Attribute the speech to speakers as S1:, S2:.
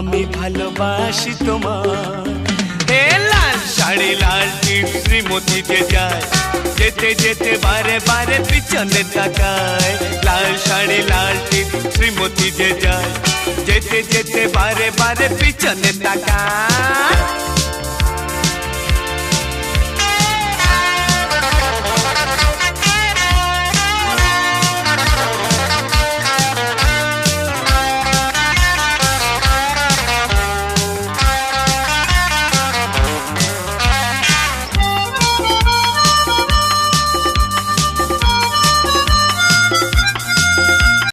S1: আমি ভালোবাসি তোমার। এ লাল শাড়ি লাল টিপ শ্রীমতী যে যায়, যেতে যেতে বারে বারে পিছনে তাকায়। লাল শাড়ি লাল টিপ শ্রীমতী যে যায়, যেতে যেতে বারে বারে পিছনে তাকায়।